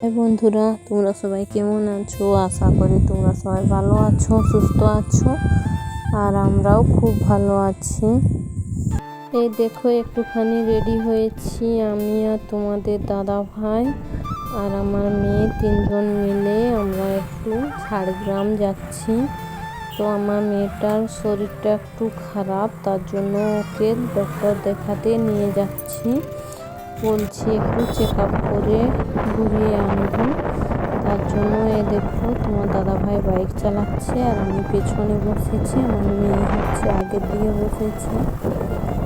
High বন্ধুরা, তোমরা সবাই কেমন আছো? আশা করি তোমরা সবাই ভালো আছো, সুস্থ আছো। আর আমরাও খুব ভালো আছি। এই দেখো, একটুখানি রেডি হয়েছি আমি আর তোমাদের দাদা ভাই আর আমার মেয়ে, তিনজন মিলে আমরা একটু ঝাড়গ্রাম যাচ্ছি। তো আমার মেয়েটার শরীরটা একটু খারাপ, তার জন্য ওকে ডক্টর দেখাতে নিয়ে যাচ্ছি। বলছি একটু চেক আপ করে ঘুরিয়ে আনবো। তার জন্য দেখো, তোমার দাদা ভাই বাইক চালাচ্ছে আর আমি পেছনে বসেছি, আমার মেয়ে হচ্ছে আগের দিকে বসেছে।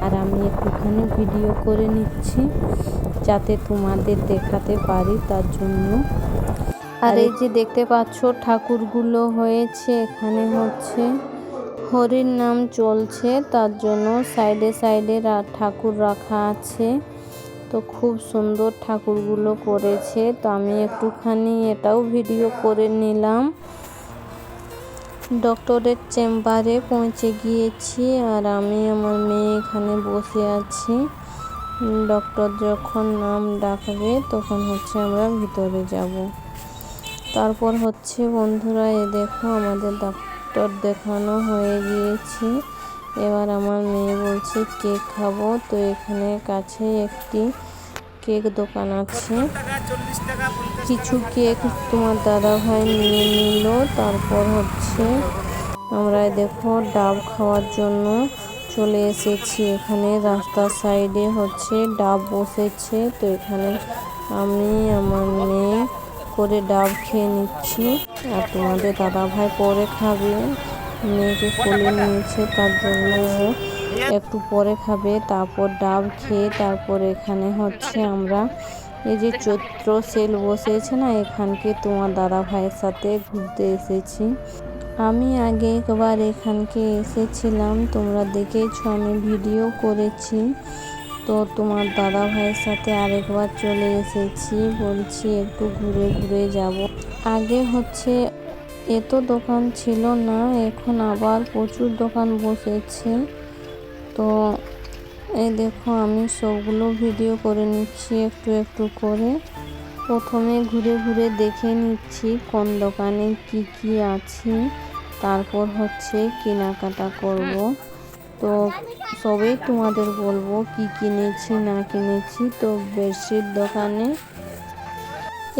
আর আমি একটুখানি ভিডিও করে নিচ্ছি যাতে তোমাদের দেখাতে পারি, তার জন্য। আর এই যে দেখতে পাচ্ছ ঠাকুরগুলো হয়েছে, এখানে হচ্ছে হরির নাম চলছে, তার জন্য সাইডে সাইডে ঠাকুর রাখা আছে। তো খুব সুন্দর ঠাকুরগুলো করেছে। তো আমি একটুখানি এটাও ভিডিও করে নিলাম। ডক্টরের চেম্বারে পৌঁছে গিয়েছি আর আমি আমার মেয়ে এখানে বসে আছি। ডক্টর যখন নাম ডাকবে তখন হচ্ছে আমরা ভিতরে যাব। তারপর হচ্ছে বন্ধুরা, দেখো আমাদের ডক্টর দেখানো হয়ে গিয়েছে। এবার আমার মেয়ে বলছে কেক খাবো। তো এখানে কাছে একটি কেক দোকান আছে, কিছু কেক তোমার দাদা ভাই নিয়ে নিল। তারপর হচ্ছে আমরা দেখো ডাব খাওয়ার জন্য চলে এসেছি। এখানে রাস্তার সাইডে হচ্ছে ডাব বসেছে। তো এখানে আমি আমার মেয়ে করে ডাব খেয়ে নিচ্ছি আর তোমাদের দাদা ভাই পরে খাবে, মেয়েকে কোলে নিয়েছে, তার জন্য একটু পরে খাবে। তারপর ডাব খেয়ে তারপর এখানে হচ্ছে আমরা এই যে চৈত্র সেল বসেছে না, এখানকে তোমার দাদা ভাইয়ের সাথে ঘুরতে এসেছি। আমি আগে একবার এখানকে এসেছিলাম, তোমরা দেখেছো, আমি ভিডিও করেছি। তো তোমার দাদা ভাইয়ের সাথে আরেকবার চলে এসেছি, বলছি একটু ঘুরে ঘুরে যাব। আগে হচ্ছে এত দোকান ছিল না, এখন আবার প্রচুর দোকান বসেছে। তো এই দেখো, আমি সবগুলো ভিডিও করে নিচ্ছি একটু একটু করে। প্রথমে ঘুরে ঘুরে দেখে নিচ্ছি কোন দোকানে কি কি আছে, তারপর হচ্ছে কেনাকাটা করব। তো সবই তোমাদের বলবো কি কিনেছি না কিনেছি। তো বেডশিট দোকানে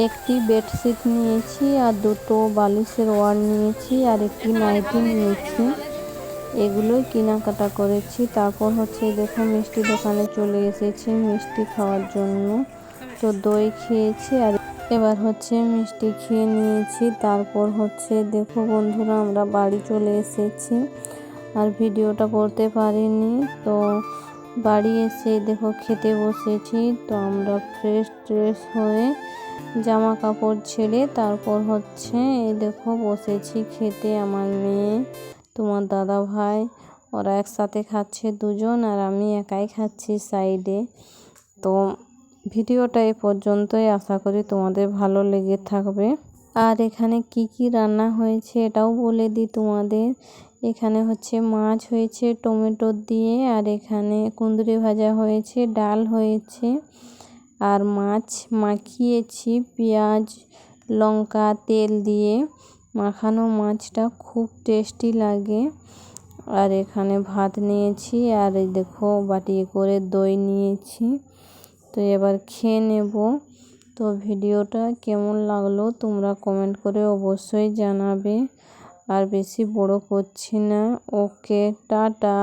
একটি বেডশিট নিয়েছি আর দুটো বালিশের ওয়ার নিয়েছি আর একটি নাইটি নিয়েছি। এগুলোই কেনাকাটা করেছি। তারপর হচ্ছে দেখো মিষ্টি দোকানে চলে এসেছি মিষ্টি খাওয়ার জন্য। তো দই খেয়েছি আর এবার হচ্ছে মিষ্টি খেয়ে নিয়েছি। তারপর হচ্ছে দেখো বন্ধুরা, আমরা বাড়ি চলে এসেছি আর ভিডিওটা করতে পারিনি। তো বাড়ি এসে দেখো খেতে বসেছি। তো আমরা ফ্রেশ ট্রেশ হয়ে জামা কাপড় ছেড়ে তারপর হচ্ছে এই দেখো বসেছি খেতে। আমার মেয়ে, তোমার দাদা ভাই, ওরা একসাথে খাচ্ছে দুজন আর আমি একাই খাচ্ছি সাইডে। তো ভিডিওটা এই পর্যন্তই, আশা করি তোমাদের ভালো লেগে থাকবে। আর এখানে কি কি রান্না হয়েছে এটাও বলে দিই তোমাদের। এখানে হচ্ছে মাছ হয়েছে টমেটো দিয়ে, আর এখানে কুঁদরি ভাজা হয়েছে, ডাল হয়েছে আর মাছ মাখিয়েছি পেঁয়াজ লঙ্কা তেল দিয়ে। মাখানো মাছটা খুব টেস্টি লাগে। আর এখানে ভাত নিয়েছি আর এই দেখো বাটি করে দই নিয়েছি। তো এবার খেয়ে নেব। তো ভিডিওটা কেমন লাগলো তোমরা কমেন্ট করে অবশ্যই জানাবে। আর বেশি বড় করছি না। ওকে, টাটা।